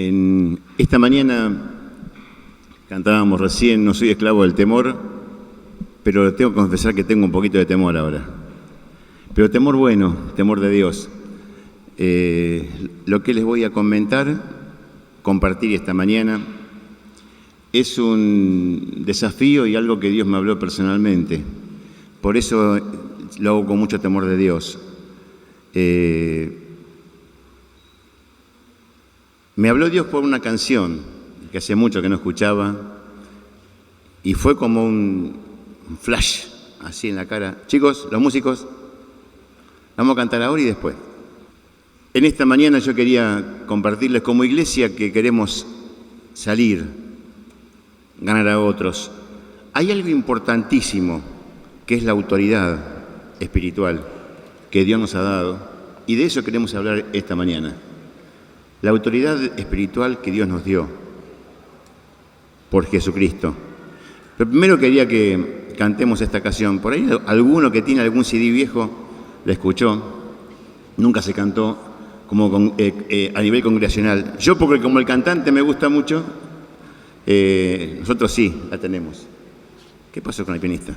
En esta mañana cantábamos recién, no soy esclavo del temor, pero tengo que confesar que tengo un poquito de temor ahora. Pero temor bueno, temor de Dios. Lo que les voy a compartir esta mañana, es un desafío y algo que Dios me habló personalmente. Por eso lo hago con mucho temor de Dios. Me habló Dios por una canción que hace mucho que no escuchaba y fue como un flash así en la cara. Chicos, los músicos, vamos a cantar ahora y después. En esta mañana yo quería compartirles como iglesia que queremos salir, ganar a otros. Hay algo importantísimo que es la autoridad espiritual que Dios nos ha dado y de eso queremos hablar esta mañana. La autoridad espiritual que Dios nos dio por Jesucristo. Pero primero quería que cantemos esta canción. Por ahí alguno que tiene algún CD viejo la escuchó, nunca se cantó como a nivel congregacional. Yo, porque como el cantante me gusta mucho, nosotros sí la tenemos. ¿Qué pasó con el pianista?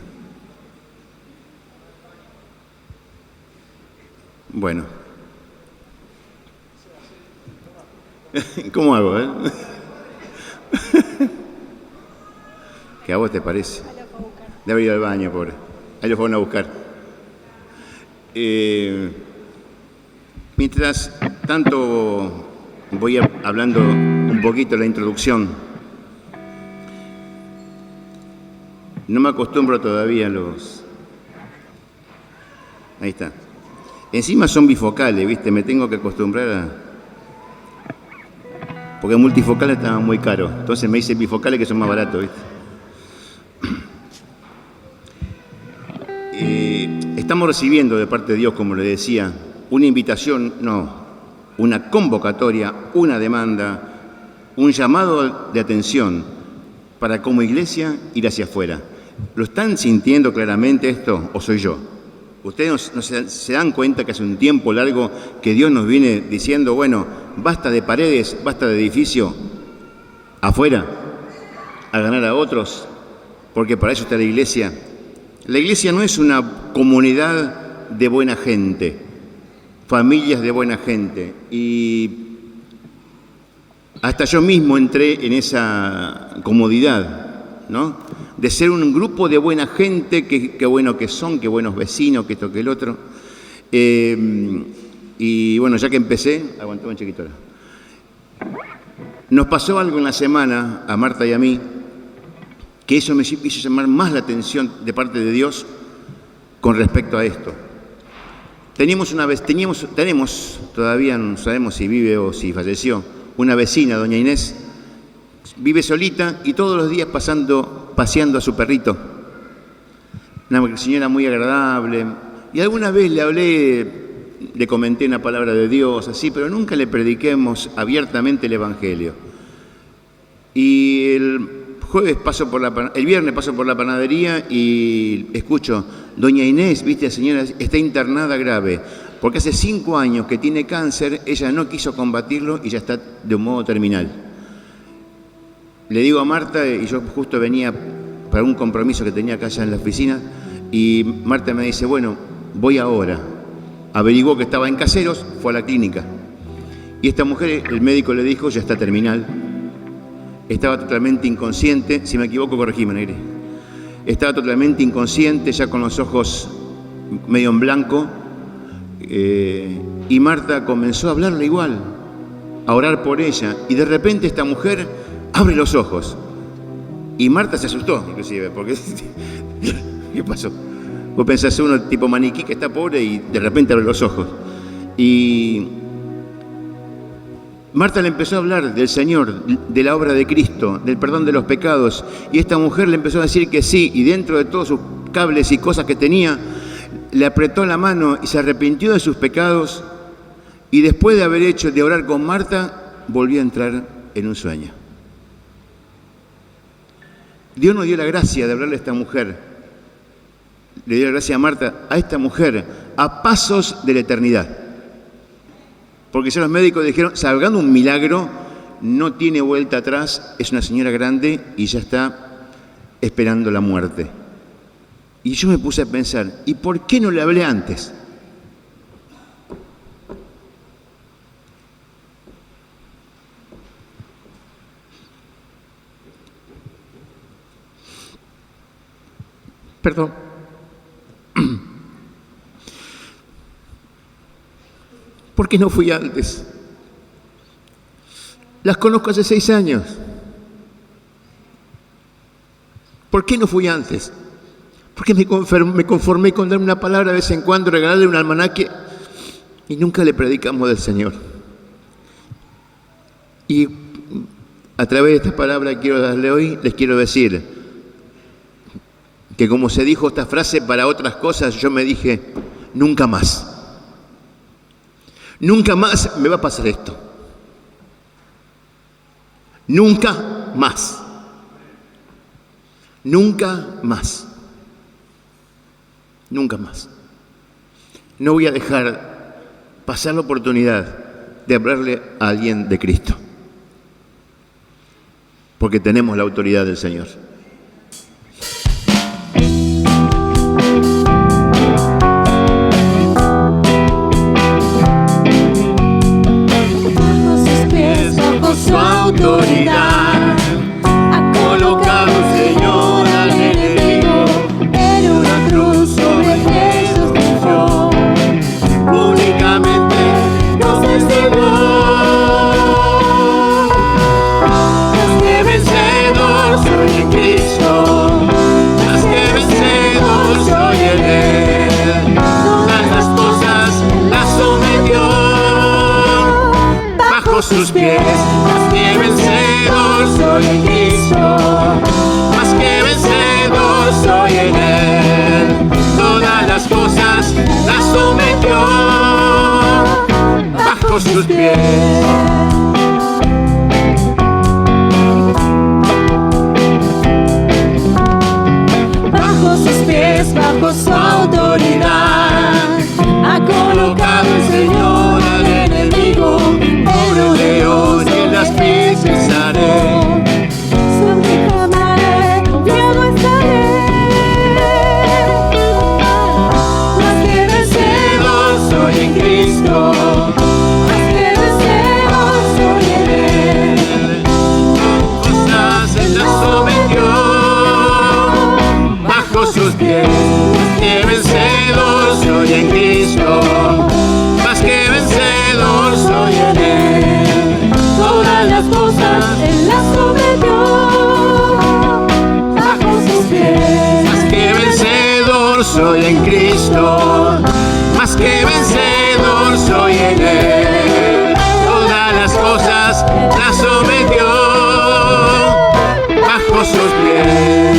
Bueno. ¿Cómo hago, ¿Qué a vos te parece? Debe ir al baño, pobre. Ahí lo fueron a buscar. Mientras tanto, voy hablando un poquito de la introducción. No me acostumbro todavía a los... Ahí está. Encima son bifocales, ¿viste? Me tengo que acostumbrar a... Porque multifocales estaban muy caros. Entonces me dicen bifocales que son más baratos, ¿viste? Estamos recibiendo de parte de Dios, como le decía, una invitación, una convocatoria, una demanda, un llamado de atención para como iglesia ir hacia afuera. ¿Lo están sintiendo claramente esto o soy yo? ¿Ustedes no se dan cuenta que hace un tiempo largo que Dios nos viene diciendo, bueno, basta de paredes, basta de edificio, afuera, a ganar a otros? Porque para eso está la iglesia. La iglesia no es una comunidad de buena gente, familias de buena gente. Y hasta yo mismo entré en esa comodidad, ¿no? De ser un grupo de buena gente, que bueno que son, que buenos vecinos, que esto, que el otro. Y bueno, ya que empecé, aguantó un chiquito. Nos pasó algo en la semana, a Marta y a mí, que eso me hizo llamar más la atención de parte de Dios con respecto a esto. Tenemos, todavía no sabemos si vive o si falleció, una vecina, doña Inés, vive solita y todos los días paseando a su perrito. Una señora muy agradable. Y alguna vez le hablé, le comenté una palabra de Dios, así, pero nunca le prediquemos abiertamente el Evangelio. Y el viernes paso por la panadería y escucho, doña Inés, viste, señora, está internada grave, porque hace 5 años que tiene cáncer, ella no quiso combatirlo y ya está de un modo terminal. Le digo a Marta, y yo justo venía para un compromiso que tenía acá allá en la oficina, y Marta me dice, bueno, voy ahora. Averiguó que estaba en Caseros, fue a la clínica. Y esta mujer, el médico le dijo, ya está terminal. Estaba totalmente inconsciente, si me equivoco, corregime, Negri. Estaba totalmente inconsciente, ya con los ojos medio en blanco. Y Marta comenzó a hablarle igual, a orar por ella. Y de repente esta mujer abre los ojos. Y Marta se asustó, inclusive, porque... ¿Qué pasó? Vos pensás uno tipo maniquí que está pobre y de repente abre los ojos. Y Marta le empezó a hablar del Señor, de la obra de Cristo, del perdón de los pecados. Y esta mujer le empezó a decir que sí, y dentro de todos sus cables y cosas que tenía, le apretó la mano y se arrepintió de sus pecados. Y después de orar con Marta, volvió a entrar en un sueño. Dios nos dio la gracia de hablarle a esta mujer. Le dio la gracia a Marta, a esta mujer, a pasos de la eternidad. Porque ya los médicos dijeron, salgando un milagro, no tiene vuelta atrás, es una señora grande y ya está esperando la muerte. Y yo me puse a pensar, ¿y por qué no le hablé antes? Perdón. ¿Por qué no fui antes? Las conozco hace 6 años. ¿Por qué no fui antes? Porque me conformé con dar una palabra de vez en cuando, regalarle un almanaque y nunca le predicamos del Señor. Y a través de esta palabra que quiero darle hoy, les quiero decir que como se dijo esta frase para otras cosas, yo me dije, nunca más. Nunca más me va a pasar esto. Nunca más. Nunca más. Nunca más. No voy a dejar pasar la oportunidad de hablarle a alguien de Cristo. Porque tenemos la autoridad del Señor. Su autoridad ha colocado el Señor al enemigo en una cruz sobre Jesús triunfó. Únicamente nos enseñó. Más que vencedor soy en Cristo, más que vencedor soy en Él. Todas las cosas las sometió bajo sus pies. Más que vencedor soy en Cristo, más que vencedor soy en Él. Todas las cosas las sometió bajo sus pies. Bajo sus pies, bajo su autoridad, ha colocado el Señor al enemigo en un león y en las pies pisaré. Sobre camaré, confiado estaré. Más que vencedor soy en Cristo, más que vencedor soy en Él. Cosas Él las sometió bajo sus pies. Más que vencedor soy en Cristo, más que vencedor soy en Él. Todas las cosas Él las sometió bajo sus pies. Más que vencedor soy en Cristo, más que vencedor soy en Él. Todas las cosas las sometió bajo sus pies.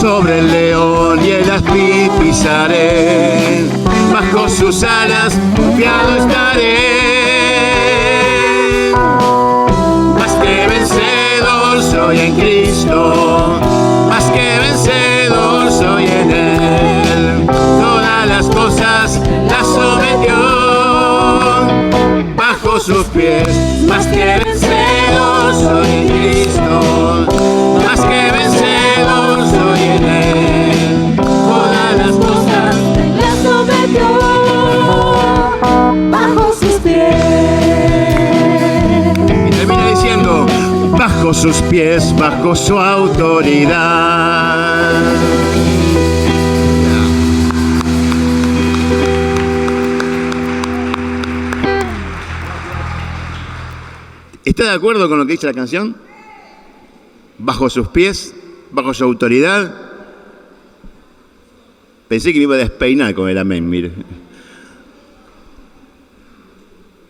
Sobre el león y el aspi pisaré, bajo sus alas confiado estaré. Más que vencedor soy en Cristo, más que vencedor soy en Él. Todas las cosas las sometió bajo sus pies. Más que vencedor soy en Cristo, más que vencedor soy en Él. Todas las cosas las sometió bajo sus pies. Y termina diciendo, bajo sus pies, bajo su autoridad. ¿Está de acuerdo con lo que dice la canción? Bajo sus pies, bajo su autoridad. Pensé que me iba a despeinar con el amén, mire.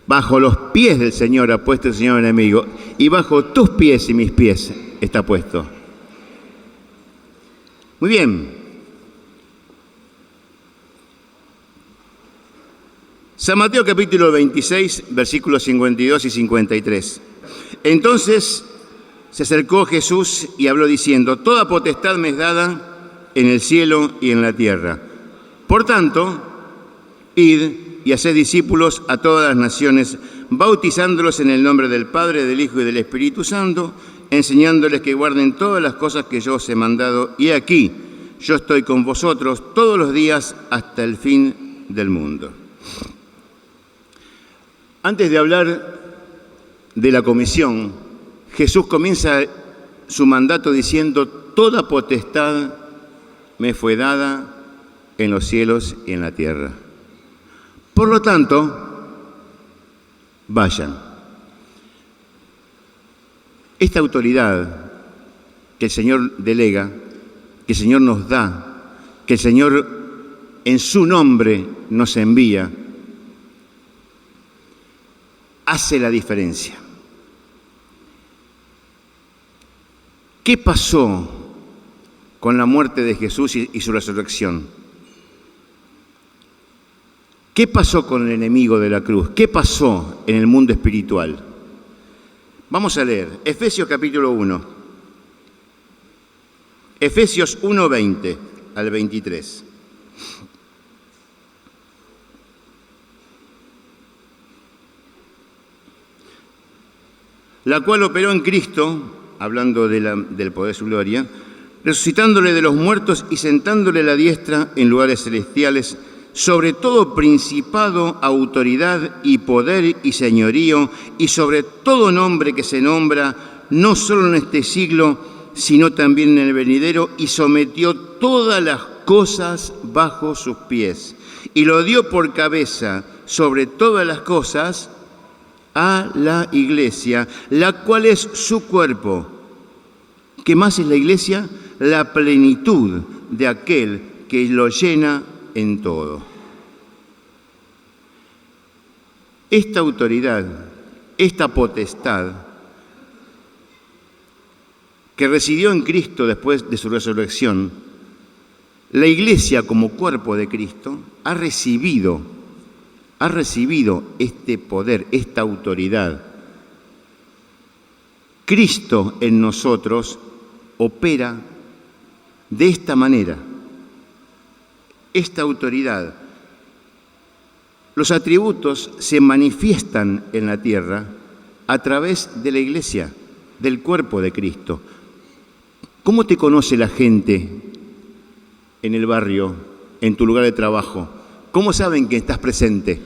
Bajo los pies del Señor ha puesto el Señor enemigo, y bajo tus pies y mis pies está puesto. Muy bien. San Mateo capítulo 26, versículos 52 y 53. Entonces se acercó Jesús y habló diciendo: toda potestad me es dada en el cielo y en la tierra. Por tanto, id y haced discípulos a todas las naciones, bautizándolos en el nombre del Padre, del Hijo y del Espíritu Santo, enseñándoles que guarden todas las cosas que yo os he mandado. Y aquí, yo estoy con vosotros todos los días hasta el fin del mundo. Antes de hablar de la comisión, Jesús comienza su mandato diciendo: toda potestad me fue dada en los cielos y en la tierra. Por lo tanto, vayan. Esta autoridad que el Señor delega, que el Señor nos da, que el Señor en su nombre nos envía, hace la diferencia. ¿Qué pasó con la muerte de Jesús y su resurrección? ¿Qué pasó con el enemigo de la cruz? ¿Qué pasó en el mundo espiritual? Vamos a leer Efesios capítulo 1. Efesios 1, 20 al 23. La cual operó en Cristo, hablando del poder de su gloria, resucitándole de los muertos y sentándole a la diestra en lugares celestiales, sobre todo principado, autoridad y poder y señorío, y sobre todo nombre que se nombra, no solo en este siglo, sino también en el venidero, y sometió todas las cosas bajo sus pies, y lo dio por cabeza sobre todas las cosas a la iglesia, la cual es su cuerpo. ¿Qué más es la iglesia? La plenitud de aquel que lo llena en todo. Esta autoridad, esta potestad que residió en Cristo después de su resurrección, la iglesia como cuerpo de Cristo ha recibido este poder, esta autoridad. Cristo en nosotros opera de esta manera. Esta autoridad, los atributos se manifiestan en la tierra a través de la iglesia, del cuerpo de Cristo. ¿Cómo te conoce la gente en el barrio, en tu lugar de trabajo? ¿Cómo saben que estás presente?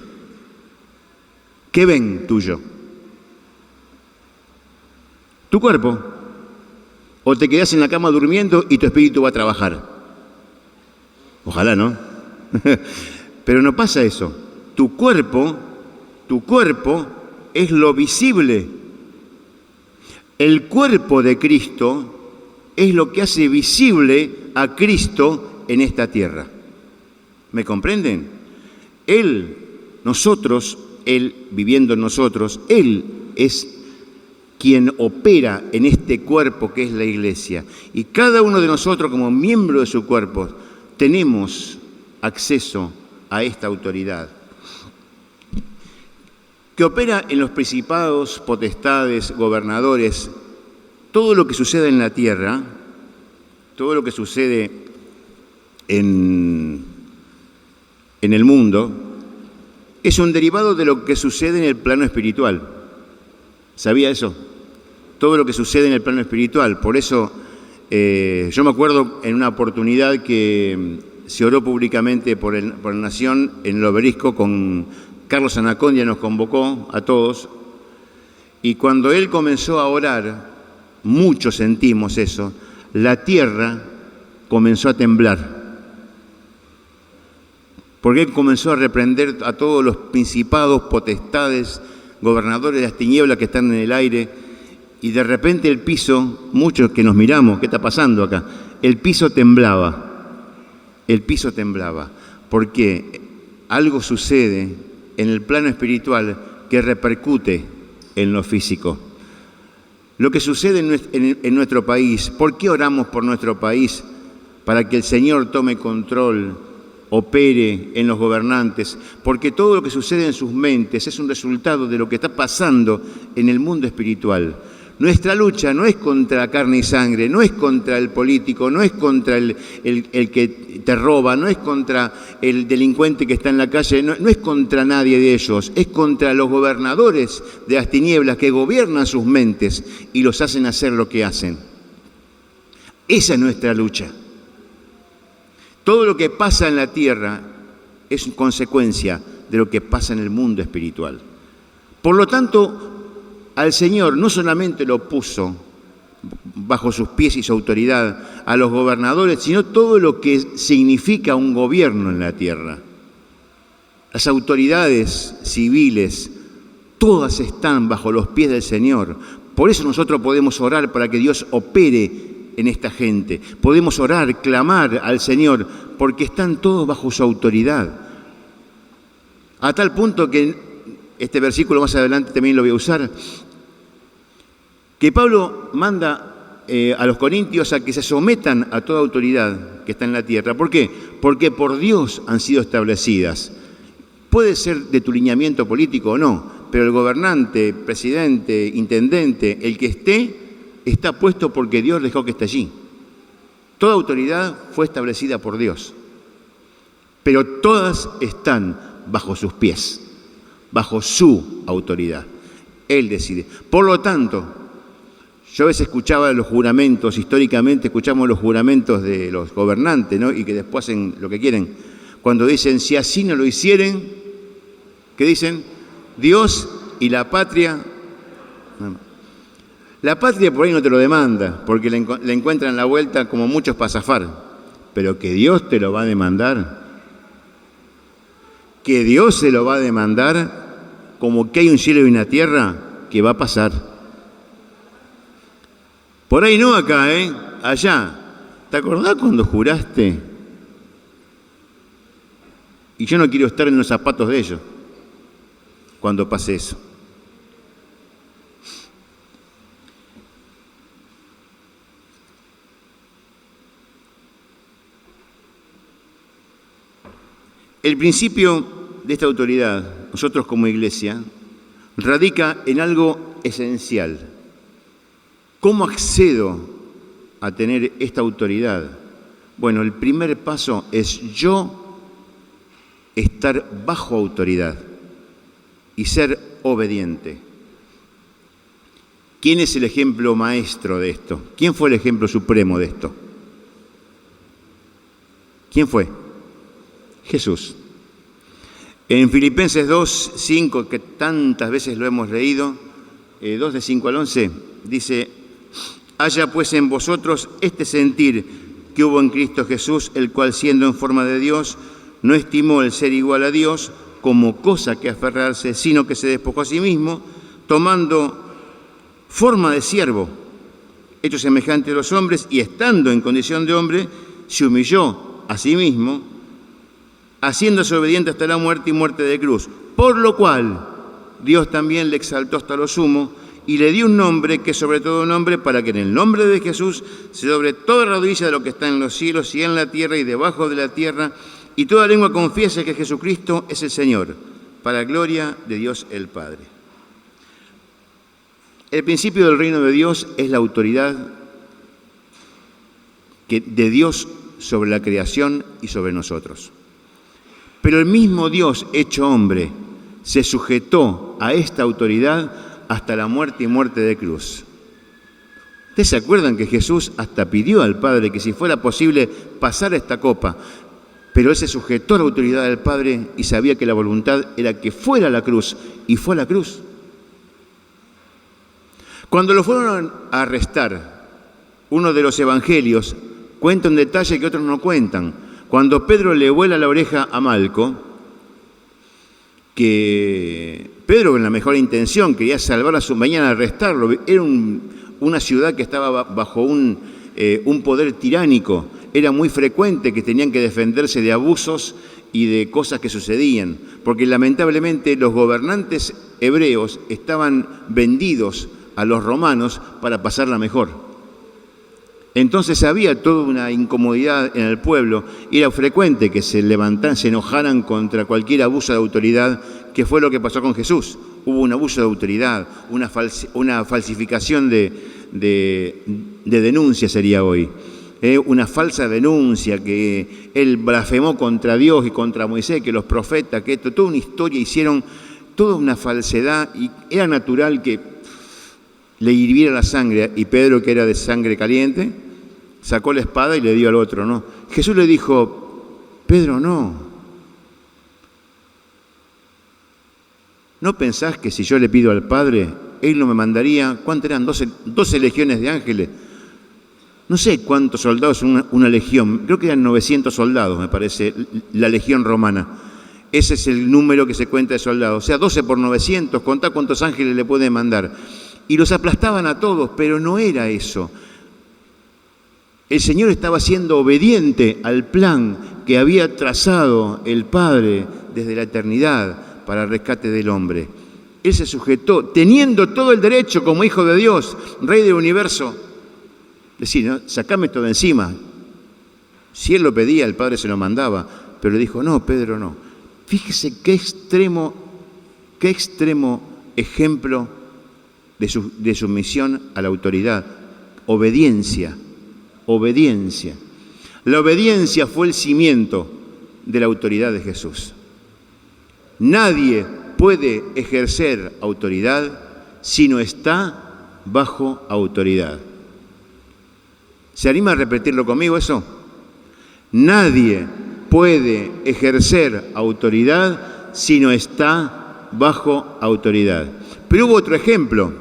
¿Qué ven tuyo? ¿Tu cuerpo? ¿O te quedás en la cama durmiendo y tu espíritu va a trabajar? Ojalá, ¿no? Pero no pasa eso. Tu cuerpo es lo visible. El cuerpo de Cristo es lo que hace visible a Cristo en esta tierra. ¿Me comprenden? Él viviendo en nosotros, Él es quien opera en este cuerpo que es la iglesia. Y cada uno de nosotros, como miembro de su cuerpo, tenemos acceso a esta autoridad que opera en los principados, potestades, gobernadores. Todo lo que sucede en la tierra, todo lo que sucede en el mundo, es un derivado de lo que sucede en el plano espiritual. ¿Sabía eso? Todo lo que sucede en el plano espiritual. Por eso yo me acuerdo en una oportunidad que se oró públicamente por la Nación en el Obelisco, con Carlos Anacondia nos convocó a todos, y cuando él comenzó a orar, muchos sentimos eso, la tierra comenzó a temblar, porque él comenzó a reprender a todos los principados, potestades, gobernadores de las tinieblas que están en el aire, y de repente el piso, muchos que nos miramos, ¿qué está pasando acá? El piso temblaba, porque algo sucede en el plano espiritual que repercute en lo físico. Lo que sucede en nuestro país, ¿por qué oramos por nuestro país? Para que el Señor tome control, opere en los gobernantes, porque todo lo que sucede en sus mentes es un resultado de lo que está pasando en el mundo espiritual. Nuestra lucha no es contra carne y sangre, no es contra el político, no es contra el que te roba, no es contra el delincuente que está en la calle, no es contra nadie de ellos, es contra los gobernadores de las tinieblas que gobiernan sus mentes y los hacen hacer lo que hacen. Esa es nuestra lucha. Todo lo que pasa en la tierra es consecuencia de lo que pasa en el mundo espiritual. Por lo tanto, al Señor no solamente lo puso bajo sus pies y su autoridad a los gobernadores, sino todo lo que significa un gobierno en la tierra. Las autoridades civiles, todas están bajo los pies del Señor. Por eso nosotros podemos orar para que Dios opere en esta gente. Podemos orar, clamar al Señor, porque están todos bajo su autoridad. A tal punto que este versículo más adelante también lo voy a usar, que Pablo manda a los corintios a que se sometan a toda autoridad que está en la tierra. ¿Por qué? Porque por Dios han sido establecidas. Puede ser de tu lineamiento político o no, pero el gobernante, presidente, intendente, el que esté, está puesto porque Dios dejó que esté allí. Toda autoridad fue establecida por Dios, pero todas están bajo sus pies, bajo su autoridad. Él decide. Por lo tanto, yo a veces escuchaba los juramentos, históricamente escuchamos los juramentos de los gobernantes, ¿no? Y que después hacen lo que quieren. Cuando dicen, si así no lo hicieren, ¿qué dicen? Dios y la patria. La patria por ahí no te lo demanda, porque le encuentran la vuelta como muchos para zafar. Pero que Dios te lo va a demandar, que Dios se lo va a demandar, como que hay un cielo y una tierra, que va a pasar. Por ahí no acá, allá. ¿Te acordás cuando juraste? Y yo no quiero estar en los zapatos de ellos cuando pase eso. El principio de esta autoridad, nosotros como iglesia, radica en algo esencial. ¿Cómo accedo a tener esta autoridad? Bueno, el primer paso es yo estar bajo autoridad y ser obediente. ¿Quién es el ejemplo maestro de esto? ¿Quién fue el ejemplo supremo de esto? ¿Quién fue? Jesús. En Filipenses 2:5, que tantas veces lo hemos leído, 2 de 5 al 11, dice: haya pues en vosotros este sentir que hubo en Cristo Jesús, el cual siendo en forma de Dios, no estimó el ser igual a Dios como cosa que aferrarse, sino que se despojó a sí mismo, tomando forma de siervo, hecho semejante a los hombres, y estando en condición de hombre, se humilló a sí mismo, haciéndose obediente hasta la muerte y muerte de cruz. Por lo cual Dios también le exaltó hasta lo sumo, y le dio un nombre que es sobre todo nombre, para que en el nombre de Jesús se doble toda rodilla de lo que está en los cielos y en la tierra y debajo de la tierra, y toda lengua confiese que Jesucristo es el Señor, para gloria de Dios el Padre. El principio del reino de Dios es la autoridad de Dios sobre la creación y sobre nosotros. Pero el mismo Dios hecho hombre se sujetó a esta autoridad hasta la muerte y muerte de cruz. ¿Ustedes se acuerdan que Jesús hasta pidió al Padre que si fuera posible pasara esta copa? Pero Él se sujetó a la autoridad del Padre y sabía que la voluntad era que fuera a la cruz, y fue a la cruz. Cuando lo fueron a arrestar, uno de los evangelios cuenta un detalle que otros no cuentan. Cuando Pedro le vuela la oreja a Malco, que Pedro, con la mejor intención, quería salvar a su mañana, arrestarlo. Era una ciudad que estaba bajo un poder tiránico. Era muy frecuente que tenían que defenderse de abusos y de cosas que sucedían, porque lamentablemente los gobernantes hebreos estaban vendidos a los romanos para pasarla mejor. Entonces había toda una incomodidad en el pueblo y era frecuente que se levantaran, se enojaran contra cualquier abuso de autoridad, que fue lo que pasó con Jesús. hubo un abuso de autoridad, una falsificación de denuncia sería hoy. Una falsa denuncia, que él blasfemó contra Dios y contra Moisés, que los profetas, que esto, toda una historia, hicieron toda una falsedad, y era natural que le hirviera la sangre, y Pedro, que era de sangre caliente, sacó la espada y le dio al otro, ¿no? Jesús le dijo: Pedro, ¿no pensás que si yo le pido al Padre, Él no me mandaría? ¿Cuántas eran? 12 legiones de ángeles. No sé cuántos soldados una legión, creo que eran 900 soldados, me parece, la legión romana. Ese es el número que se cuenta de soldados. O sea, 12 por 900, contá cuántos ángeles le pueden mandar. Y los aplastaban a todos, pero no era eso. El Señor estaba siendo obediente al plan que había trazado el Padre desde la eternidad para el rescate del hombre. Él se sujetó, teniendo todo el derecho como hijo de Dios, Rey del universo, decir, ¿no? Sacame todo de encima. Si él lo pedía, el Padre se lo mandaba, pero le dijo: no, Pedro, no. Fíjese qué extremo ejemplo de sumisión a la autoridad. Obediencia. La obediencia fue el cimiento de la autoridad de Jesús. Nadie puede ejercer autoridad si no está bajo autoridad. ¿Se anima a repetirlo conmigo eso? Nadie puede ejercer autoridad si no está bajo autoridad. Pero hubo otro ejemplo,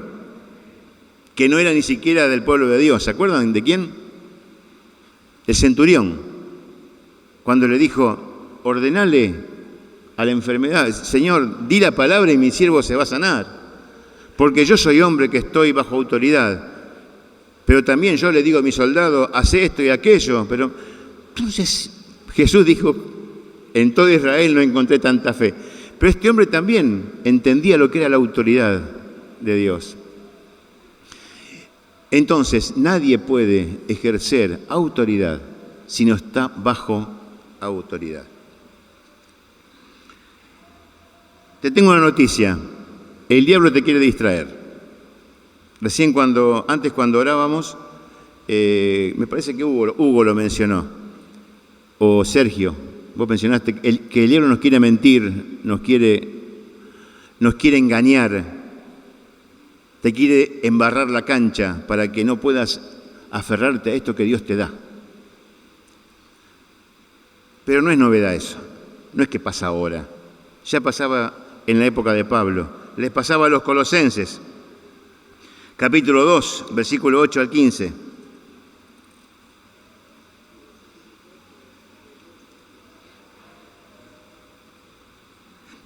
que no era ni siquiera del pueblo de Dios. ¿Se acuerdan de quién? El centurión. Cuando le dijo: ordenale a la enfermedad, Señor, di la palabra y mi siervo se va a sanar. Porque yo soy hombre que estoy bajo autoridad. Pero también yo le digo a mi soldado: hace esto y aquello. Pero entonces Jesús dijo: en todo Israel no encontré tanta fe. Pero este hombre también entendía lo que era la autoridad de Dios. Entonces, nadie puede ejercer autoridad si no está bajo autoridad. Te tengo una noticia. El diablo te quiere distraer. Recién antes cuando orábamos, me parece que Hugo lo mencionó, o Sergio, vos mencionaste que el diablo nos quiere mentir, nos quiere engañar, te quiere embarrar la cancha para que no puedas aferrarte a esto que Dios te da. Pero no es novedad eso, no es que pasa ahora, ya pasaba en la época de Pablo, les pasaba a los colosenses. Capítulo 2, versículo 8 al 15.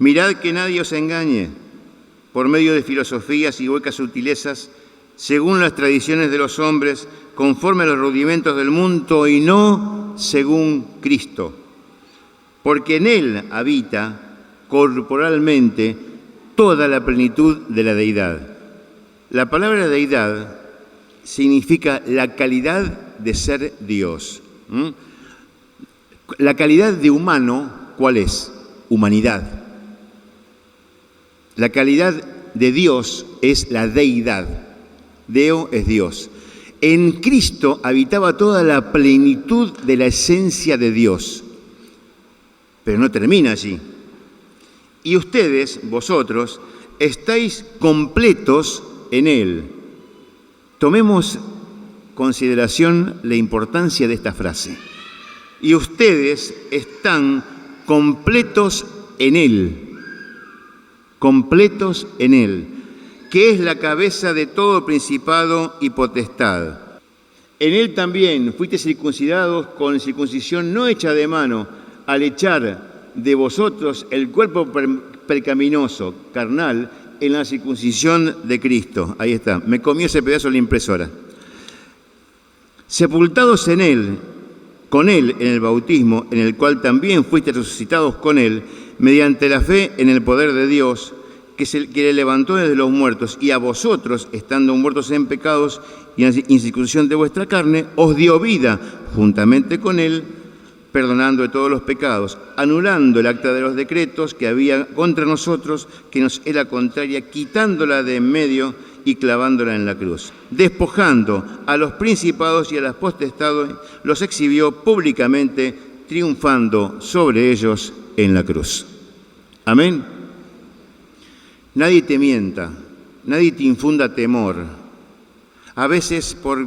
Mirad que nadie os engañe por medio de filosofías y huecas sutilezas, según las tradiciones de los hombres, conforme a los rudimentos del mundo y no según Cristo. Porque en Él habita corporalmente toda la plenitud de la deidad. La palabra deidad significa la calidad de ser Dios. La calidad de humano, ¿cuál es? Humanidad. La calidad de Dios es la deidad. Deo es Dios. En Cristo habitaba toda la plenitud de la esencia de Dios. Pero no termina allí. Y ustedes, vosotros, estáis completos en Él. Tomemos consideración la importancia de esta frase. Y ustedes están completos en Él. Completos en Él, que es la cabeza de todo principado y potestad. En Él también fuiste circuncidados con circuncisión no hecha de mano, al echar de vosotros el cuerpo pecaminoso, carnal, en la circuncisión de Cristo. Ahí está, me comió ese pedazo de la impresora. Sepultados en Él, con Él en el bautismo, en el cual también fuiste resucitados con Él, mediante la fe en el poder de Dios, que le levantó desde los muertos, y a vosotros, estando muertos en pecados y en incircuncisión de vuestra carne, os dio vida juntamente con Él, perdonando de todos los pecados, anulando el acta de los decretos que había contra nosotros, que nos era contraria, quitándola de en medio y clavándola en la cruz. Despojando a los principados y a las potestades, los exhibió públicamente, triunfando sobre ellos en la cruz. Amén. Nadie te mienta, nadie te infunda temor. A veces por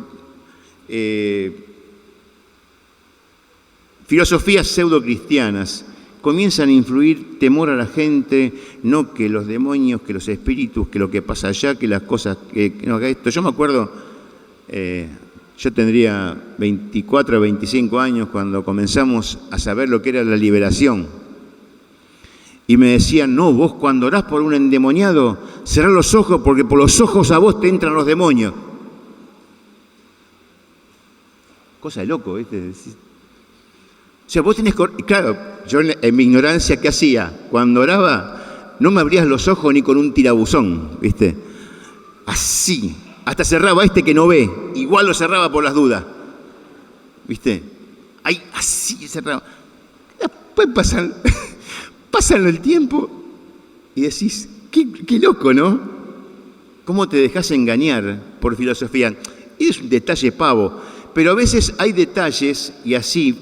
filosofías pseudo-cristianas comienzan a influir temor a la gente, no que los demonios, que los espíritus, que lo que pasa allá, que las cosas, que no haga esto. Yo me acuerdo, yo tendría 24 o 25 años cuando comenzamos a saber lo que era la liberación. Y me decían, no, vos cuando orás por un endemoniado, cerrá los ojos porque por los ojos a vos te entran los demonios. Cosa de loco, ¿viste? O sea, vos tenés que... Claro, yo en mi ignorancia, ¿qué hacía? Cuando oraba, no me abrías los ojos ni con un tirabuzón, ¿viste? Así. Hasta cerraba este que no ve. Igual lo cerraba por las dudas. ¿Viste? Ahí, así cerraba. Después pasan el tiempo y decís, qué loco, ¿no? ¿Cómo te dejás engañar por filosofía? Es un detalle pavo. Pero a veces hay detalles, y así,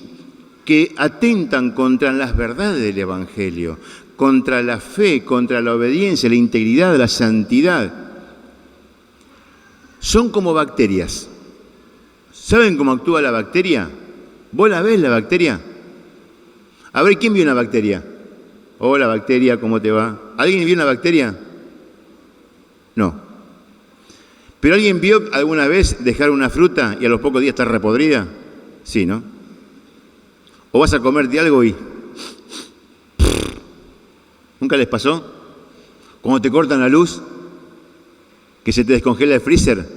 que atentan contra las verdades del Evangelio, contra la fe, contra la obediencia, la integridad, la santidad. Son como bacterias. ¿Saben cómo actúa la bacteria? ¿Vos la ves, la bacteria? A ver, ¿quién vio una bacteria? Hola, bacteria, ¿cómo te va? ¿Alguien vio una bacteria? No. ¿Pero alguien vio alguna vez dejar una fruta y a los pocos días estar repodrida? Sí, ¿no? ¿O vas a comerte algo y... ¿Nunca les pasó? Cuando te cortan la luz, que se te descongela el freezer,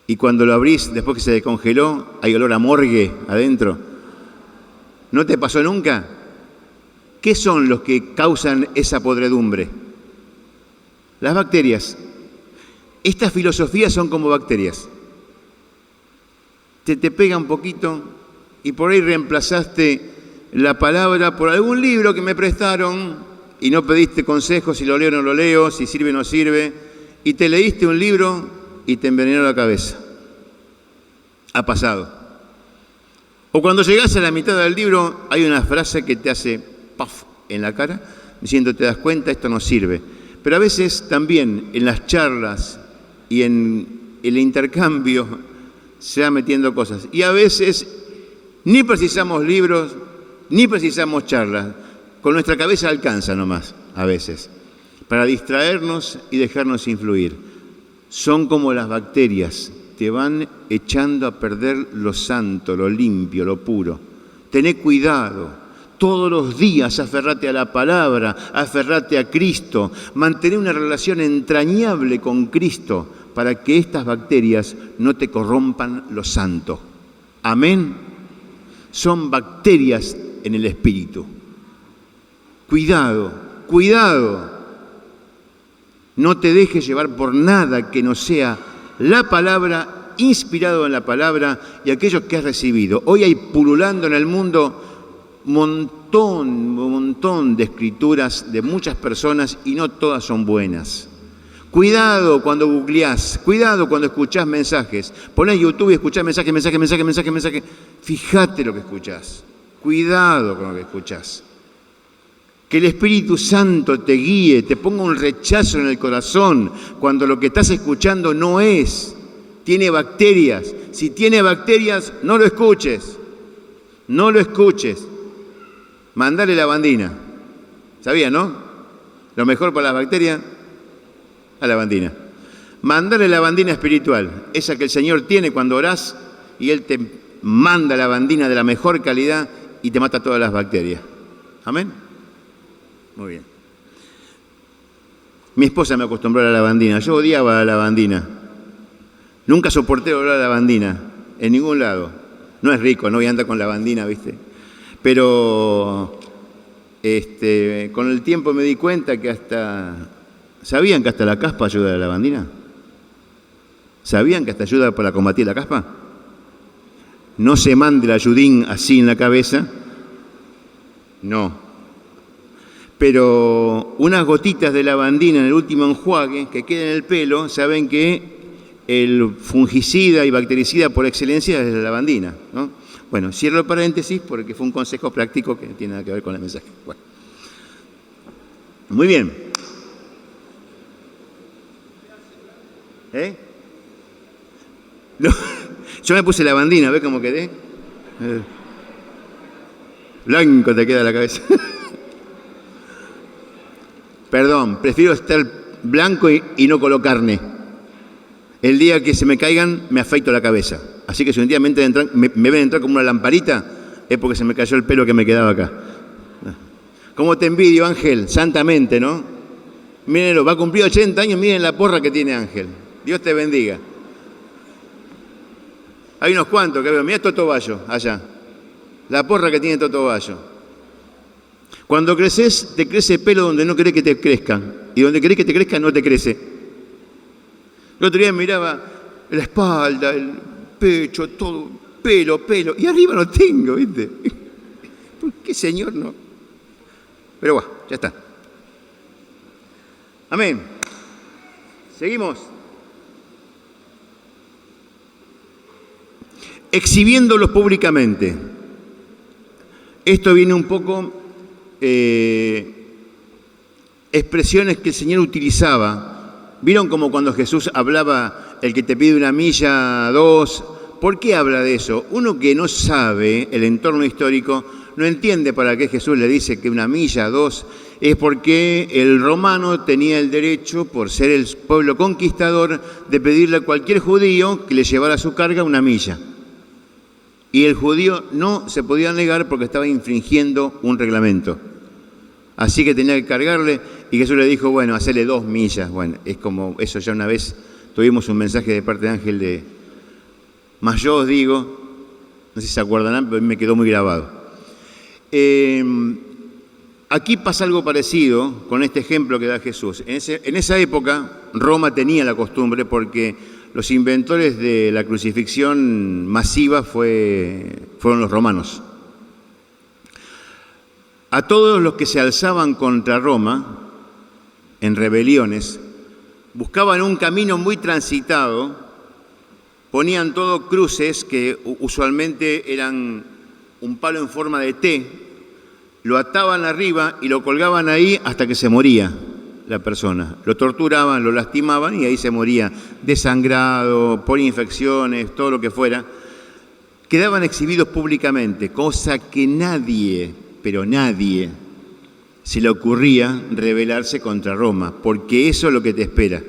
y cuando lo abrís, después que se descongeló, hay olor a morgue adentro. ¿No te pasó nunca? ¿Qué son los que causan esa podredumbre? Las bacterias. Estas filosofías son como bacterias. Te pega un poquito y por ahí reemplazaste la palabra por algún libro que me prestaron y no pediste consejos si lo leo o no lo leo, si sirve o no sirve, y te leíste un libro y te envenenó la cabeza. Ha pasado. O cuando llegás a la mitad del libro hay una frase que te hace ¡paf! En la cara, diciendo, te das cuenta, esto no sirve. Pero a veces también en las charlas y en el intercambio se va metiendo cosas. Y a veces ni precisamos libros, ni precisamos charlas. Con nuestra cabeza alcanza nomás, a veces, para distraernos y dejarnos influir. Son como las bacterias, te van echando a perder lo santo, lo limpio, lo puro. Tené cuidado. Todos los días aferrate a la palabra, aferrate a Cristo, mantener una relación entrañable con Cristo para que estas bacterias no te corrompan lo santo. Amén. Son bacterias en el espíritu. Cuidado, cuidado. No te dejes llevar por nada que no sea la palabra, inspirado en la palabra y aquello que has recibido. Hoy hay pululando en el mundo un montón de escrituras de muchas personas y no todas son buenas. Cuidado cuando googleás, cuidado cuando escuchás mensajes. Ponés YouTube y escuchás mensaje. Fíjate lo que escuchás. Cuidado con lo que escuchás. Que el Espíritu Santo te guíe, te ponga un rechazo en el corazón cuando lo que estás escuchando no es. Tiene bacterias. Si tiene bacterias, no lo escuches. No lo escuches. Mandale lavandina. ¿Sabía, no? Lo mejor para las bacterias, la lavandina. Mandale lavandina espiritual, esa que el Señor tiene cuando orás y Él te manda lavandina de la mejor calidad y te mata todas las bacterias. ¿Amén? Muy bien. Mi esposa me acostumbró a la lavandina. Yo odiaba la lavandina. Nunca soporté olor a lavandina, en ningún lado. No es rico, no voy a andar con lavandina, ¿viste? Pero con el tiempo me di cuenta que ¿sabían que hasta la caspa ayuda a la lavandina? ¿Sabían que hasta ayuda para combatir la caspa? no se mande el ayudín así en la cabeza, no. Pero unas gotitas de lavandina en el último enjuague que queda en el pelo, saben que el fungicida y bactericida por excelencia es la lavandina, ¿no? Bueno, cierro el paréntesis porque fue un consejo práctico que no tiene nada que ver con el mensaje. Bueno. Muy bien. No, yo me puse lavandina, ¿ves cómo quedé? Blanco te queda la cabeza. Perdón, prefiero estar blanco y no color carne. El día que se me caigan, me afeito la cabeza. Así que si un día me ven entrar como una lamparita, es porque se me cayó el pelo que me quedaba acá. ¿Cómo te envidio, Ángel? Santamente, ¿no? Mírenlo, va a cumplir 80 años, miren la porra que tiene Ángel. Dios te bendiga. Hay unos cuantos que veo. Mirá Toto Bayo, allá. La porra que tiene Toto Bayo. Cuando creces, te crece pelo donde no querés que te crezca. Y donde querés que te crezca, no te crece. El otro día miraba la espalda, el pecho, todo, pelo. Y arriba no tengo, ¿viste? ¿Por qué, Señor, no? Pero bueno, ya está. Amén. Seguimos. Exhibiéndolos públicamente. Esto viene un poco expresiones que el Señor utilizaba. ¿Vieron como cuando Jesús hablaba, el que te pide una milla, dos? ¿Por qué habla de eso? Uno que no sabe el entorno histórico no entiende para qué Jesús le dice que una milla, dos. Es porque el romano tenía el derecho, por ser el pueblo conquistador, de pedirle a cualquier judío que le llevara su carga una milla. Y el judío no se podía negar porque estaba infringiendo un reglamento. Así que tenía que cargarle y Jesús le dijo, bueno, hacerle 2 millas. Bueno, es como eso. Ya una vez tuvimos un mensaje de parte de Ángel de, más yo os digo, no sé si se acuerdan, pero me quedó muy grabado. Aquí pasa algo parecido con este ejemplo que da Jesús. En esa época Roma tenía la costumbre, porque los inventores de la crucifixión masiva fueron los romanos. A todos los que se alzaban contra Roma en rebeliones, buscaban un camino muy transitado, ponían todo cruces que usualmente eran un palo en forma de T, lo ataban arriba y lo colgaban ahí hasta que se moría la persona. Lo torturaban, lo lastimaban y ahí se moría, desangrado, por infecciones, todo lo que fuera. Quedaban exhibidos públicamente, cosa que nadie, pero nadie, se le ocurría rebelarse contra Roma, porque eso es lo que te espera.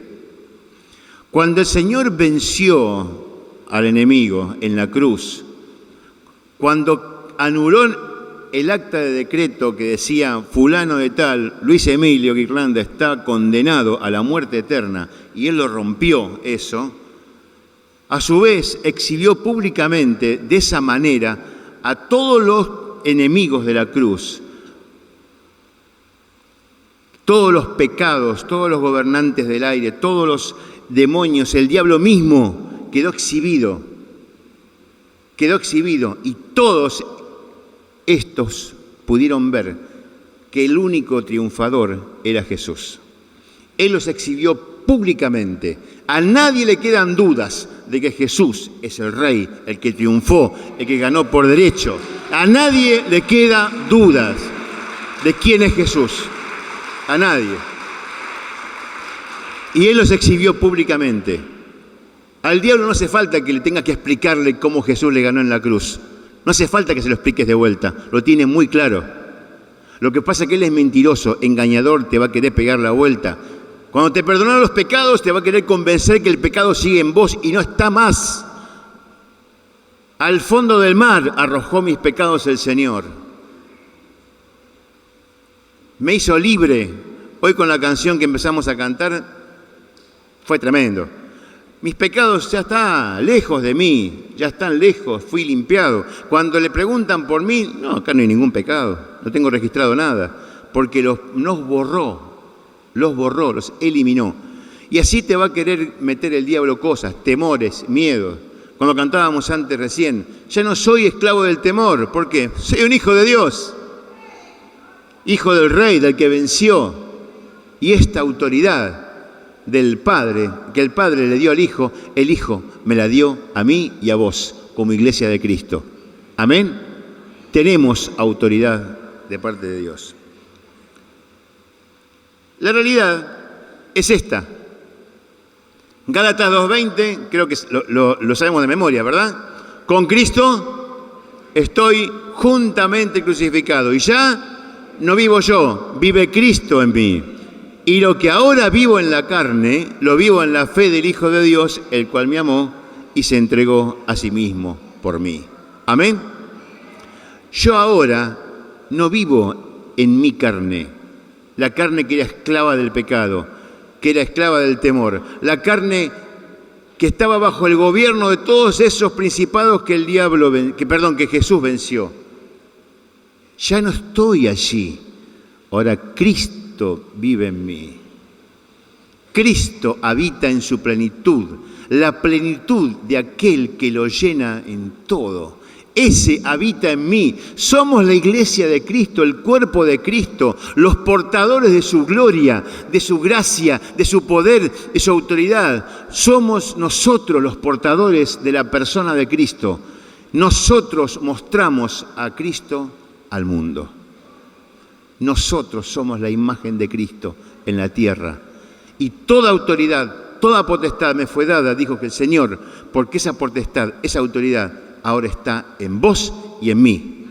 Cuando el Señor venció al enemigo en la cruz, cuando anuló el acta de decreto que decía fulano de tal, Luis Emilio Guirlanda está condenado a la muerte eterna, y él lo rompió eso, a su vez exhibió públicamente de esa manera a todos los enemigos de la cruz, todos los pecados, todos los gobernantes del aire, todos los demonios, el diablo mismo quedó exhibido, y todos estos pudieron ver que el único triunfador era Jesús. Él los exhibió públicamente. A nadie le quedan dudas de que Jesús es el Rey, el que triunfó, el que ganó por derecho. A nadie le queda dudas de quién es Jesús. A nadie. Y Él los exhibió públicamente. Al diablo no hace falta que le tenga que explicarle cómo Jesús le ganó en la cruz. No hace falta que se lo expliques de vuelta, lo tiene muy claro. Lo que pasa es que él es mentiroso, engañador, te va a querer pegar la vuelta. Cuando te perdonaron los pecados, te va a querer convencer que el pecado sigue en vos y no está más. Al fondo del mar arrojó mis pecados el Señor. Me hizo libre. Hoy con la canción que empezamos a cantar, fue tremendo. Mis pecados ya están lejos de mí, ya están lejos, fui limpiado. Cuando le preguntan por mí, no, acá no hay ningún pecado, no tengo registrado nada, porque los borró, los eliminó. Y así te va a querer meter el diablo cosas, temores, miedos. cuando cantábamos antes recién, ya no soy esclavo del temor. ¿Por qué? Soy un hijo de Dios, hijo del Rey, del que venció. Y esta autoridad del Padre, que el Padre le dio al Hijo, el Hijo me la dio a mí y a vos, como Iglesia de Cristo. Amén. Tenemos autoridad de parte de Dios. La realidad es esta. Gálatas 2:20, creo que lo sabemos de memoria, ¿verdad? Con Cristo estoy juntamente crucificado y ya no vivo yo, vive Cristo en mí. Y lo que ahora vivo en la carne, lo vivo en la fe del Hijo de Dios, el cual me amó y se entregó a sí mismo por mí. Amén. Yo ahora no vivo en mi carne, la carne que era esclava del pecado, que era esclava del temor, la carne que estaba bajo el gobierno de todos esos principados que que Jesús venció. Ya no estoy allí. Ahora Cristo vive en mí. Cristo habita en su plenitud, la plenitud de aquel que lo llena en todo. Ese habita en mí. Somos la iglesia de Cristo, el cuerpo de Cristo, los portadores de su gloria, de su gracia, de su poder, de su autoridad. Somos nosotros los portadores de la persona de Cristo. Nosotros mostramos a Cristo al mundo. Nosotros somos la imagen de Cristo en la tierra. Y toda autoridad, toda potestad me fue dada, dijo que el Señor, porque esa potestad, esa autoridad, ahora está en vos y en mí.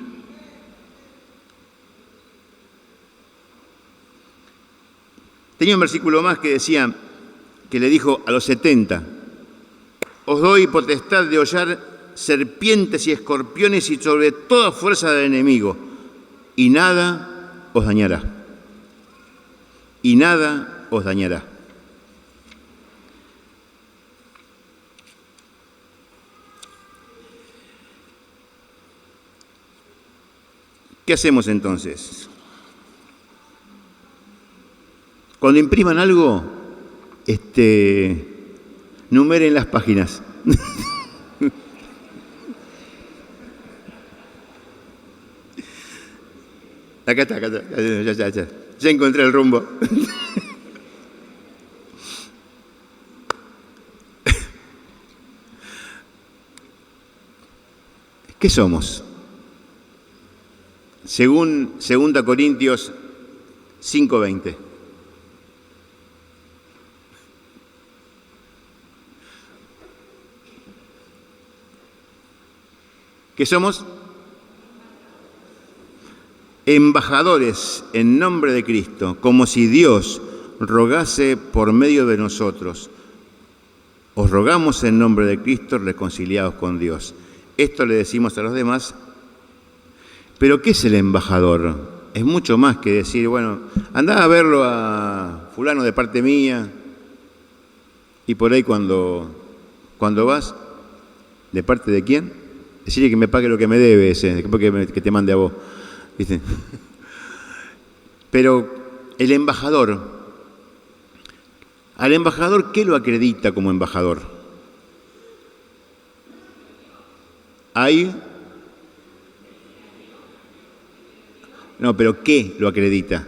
Tenía un versículo más que decía, que le dijo a los 70, os doy potestad de hollar serpientes y escorpiones y sobre toda fuerza del enemigo, y nada os dañará. Y nada os dañará. ¿Qué hacemos entonces? Cuando impriman algo, numeren las páginas. Acá está. Ya encontré el rumbo. ¿Qué somos? Según 2 Corintios 5:20. ¿Qué somos? Embajadores en nombre de Cristo, como si Dios rogase por medio de nosotros. Os rogamos en nombre de Cristo, reconciliados con Dios. Esto le decimos a los demás. Pero ¿qué es el embajador? Es mucho más que decir, bueno, andá a verlo a fulano de parte mía, y por ahí cuando vas, ¿de parte de quién? Decirle que me pague lo que me debe ese, que te mande a vos. ¿Viste? Pero el embajador, al embajador, ¿qué lo acredita como embajador? Pero ¿qué lo acredita?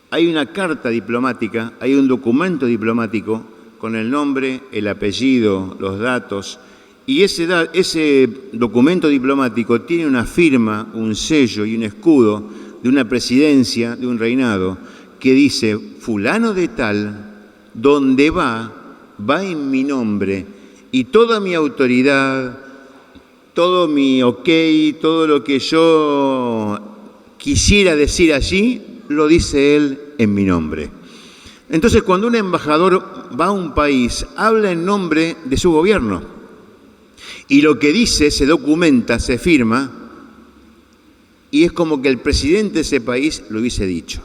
Hay una carta diplomática, hay un documento diplomático con el nombre, el apellido, los datos, y ese documento diplomático tiene una firma, un sello y un escudo de una presidencia, de un reinado, que dice, fulano de tal, donde va en mi nombre, y toda mi autoridad, todo mi ok, todo lo que yo quisiera decir allí, lo dice él en mi nombre. Entonces, cuando un embajador va a un país, habla en nombre de su gobierno. Y lo que dice se documenta, se firma, y es como que el presidente de ese país lo hubiese dicho.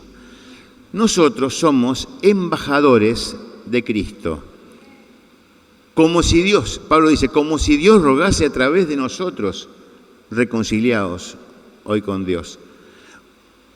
Nosotros somos embajadores de Cristo. Como si Dios, Pablo dice, como si Dios rogase a través de nosotros, reconciliados hoy con Dios.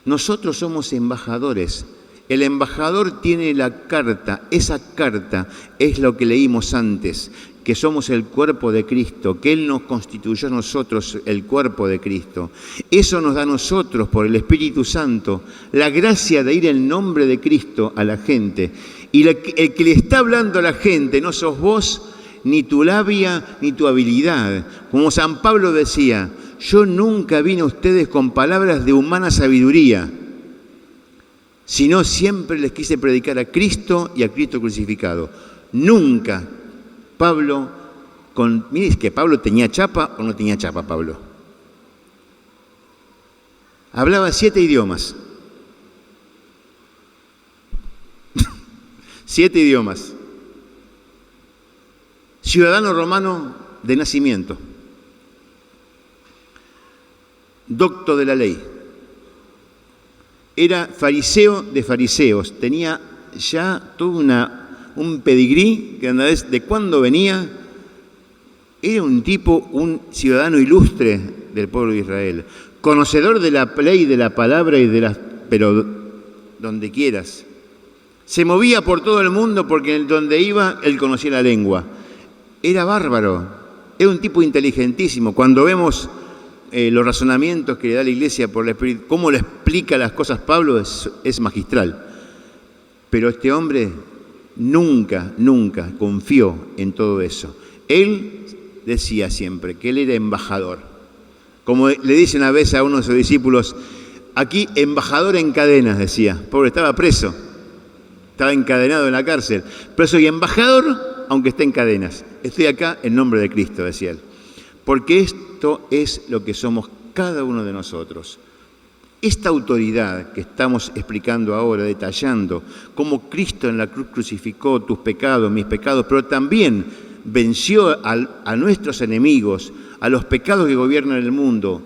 Nosotros somos embajadores El embajador tiene la carta, esa carta es lo que leímos antes, que somos el cuerpo de Cristo, que Él nos constituyó a nosotros el cuerpo de Cristo. Eso nos da a nosotros, por el Espíritu Santo, la gracia de ir en nombre de Cristo a la gente. Y el que le está hablando a la gente no sos vos, ni tu labia, ni tu habilidad. Como San Pablo decía, yo nunca vine a ustedes con palabras de humana sabiduría, sino siempre les quise predicar a Cristo y a Cristo crucificado. Nunca Pablo, mire, es que Pablo tenía chapa o no tenía chapa, Pablo. Hablaba 7 idiomas. 7 idiomas. Ciudadano romano de nacimiento. Doctor de la ley. Era fariseo de fariseos. Tenía ya todo un pedigrí que de cuándo venía. Era un tipo, un ciudadano ilustre del pueblo de Israel. Conocedor de la ley, de la palabra y de las... pero donde quieras. Se movía por todo el mundo porque donde iba él conocía la lengua. Era bárbaro. Era un tipo inteligentísimo. Cuando vemos los razonamientos que le da la Iglesia por el Espíritu, cómo le explica las cosas Pablo, es magistral. Pero este hombre nunca confió en todo eso. Él decía siempre que él era embajador. Como le dicen a veces a uno de sus discípulos, aquí embajador en cadenas, decía. Pobre, estaba preso, estaba encadenado en la cárcel. Pero soy embajador, aunque esté en cadenas. Estoy acá en nombre de Cristo, decía él. Porque esto es lo que somos cada uno de nosotros. Esta autoridad que estamos explicando ahora, detallando, cómo Cristo en la cruz crucificó tus pecados, mis pecados, pero también venció a nuestros enemigos, a los pecados que gobiernan el mundo,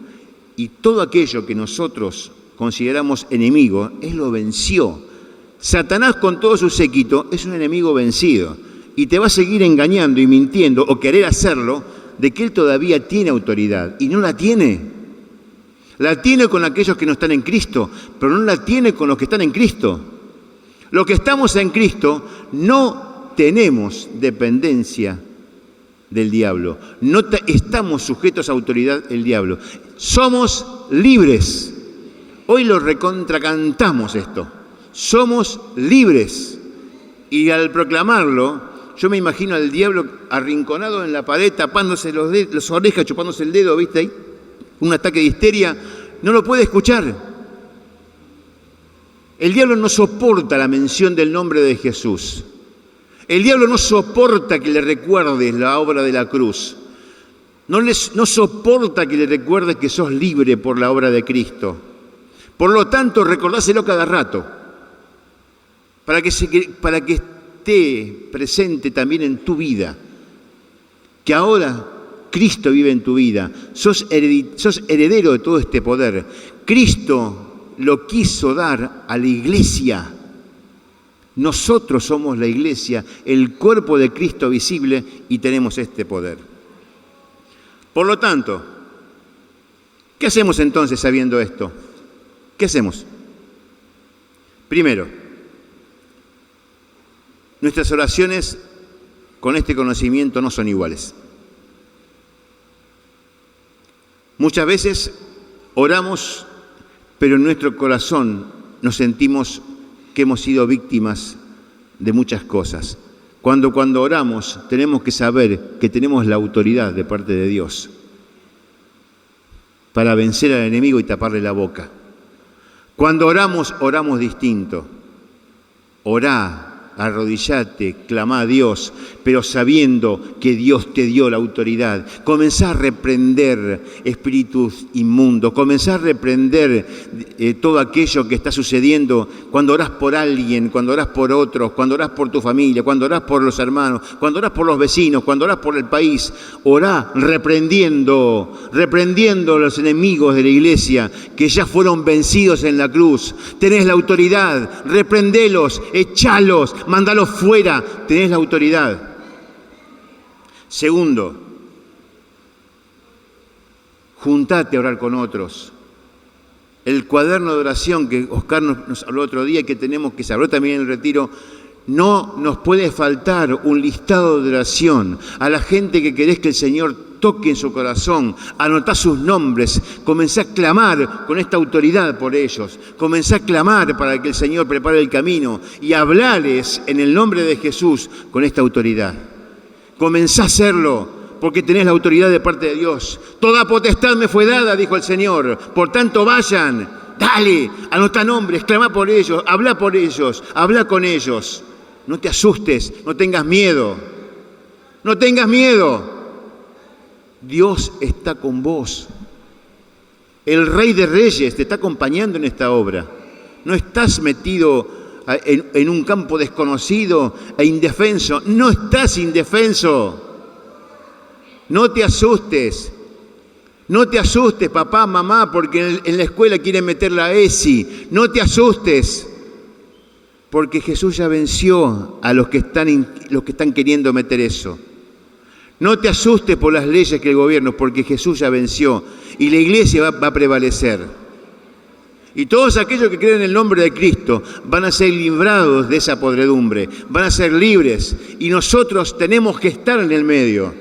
y todo aquello que nosotros consideramos enemigo, Él lo venció. Satanás con todo su séquito es un enemigo vencido, y te va a seguir engañando y mintiendo, o querer hacerlo, de que Él todavía tiene autoridad, y no la tiene. La tiene con aquellos que no están en Cristo, pero no la tiene con los que están en Cristo. Los que estamos en Cristo no tenemos dependencia del diablo. No estamos sujetos a autoridad del diablo. Somos libres. Hoy lo recontracantamos esto. Somos libres. Y al proclamarlo, yo me imagino al diablo arrinconado en la pared, tapándose las orejas, chupándose el dedo, ¿viste ahí? Un ataque de histeria, no lo puede escuchar. El diablo no soporta la mención del nombre de Jesús. El diablo no soporta que le recuerdes la obra de la cruz. No soporta que le recuerdes que sos libre por la obra de Cristo. Por lo tanto, recordáselo cada rato, para que esté presente también en tu vida, que ahora Cristo vive en tu vida, sos heredero de todo este poder. Cristo lo quiso dar a la Iglesia. Nosotros somos la Iglesia, el cuerpo de Cristo visible, y tenemos este poder. Por lo tanto, ¿qué hacemos entonces sabiendo esto? ¿Qué hacemos? Primero, nuestras oraciones con este conocimiento no son iguales. Muchas veces oramos, pero en nuestro corazón nos sentimos que hemos sido víctimas de muchas cosas. Cuando oramos tenemos que saber que tenemos la autoridad de parte de Dios para vencer al enemigo y taparle la boca. Cuando oramos distinto. Orá, arrodillate, clamá a Dios, pero sabiendo que Dios te dio la autoridad. Comenzá a reprender espíritus inmundos, comenzá a reprender todo aquello que está sucediendo cuando orás por alguien, cuando orás por otros, cuando orás por tu familia, cuando orás por los hermanos, cuando orás por los vecinos, cuando orás por el país. Orá reprendiendo a los enemigos de la Iglesia que ya fueron vencidos en la cruz. Tenés la autoridad, reprendelos, echalos, mandalos fuera, tenés la autoridad. Segundo, juntate a orar con otros. el cuaderno de oración que Oscar nos habló otro día, que tenemos, que se habló también en el retiro. No nos puede faltar un listado de oración a la gente que querés que el Señor toque en su corazón. Anotá sus nombres, comenzá a clamar con esta autoridad por ellos, comenzá a clamar para que el Señor prepare el camino y hablales en el nombre de Jesús con esta autoridad. Comenzá a hacerlo porque tenés la autoridad de parte de Dios. Toda potestad me fue dada, dijo el Señor, por tanto vayan, dale, anotá nombres, clama por ellos, habla con ellos. No te asustes, no tengas miedo, no tengas miedo. Dios está con vos. El Rey de Reyes te está acompañando en esta obra. No estás metido en un campo desconocido e indefenso. No estás indefenso. No te asustes. No te asustes, papá, mamá, porque en la escuela quieren meter la ESI. No te asustes. Porque Jesús ya venció a los que están queriendo meter eso. No te asustes por las leyes que el gobierno, porque Jesús ya venció y la iglesia va a prevalecer. Y todos aquellos que creen en el nombre de Cristo van a ser librados de esa podredumbre, van a ser libres y nosotros tenemos que estar en el medio.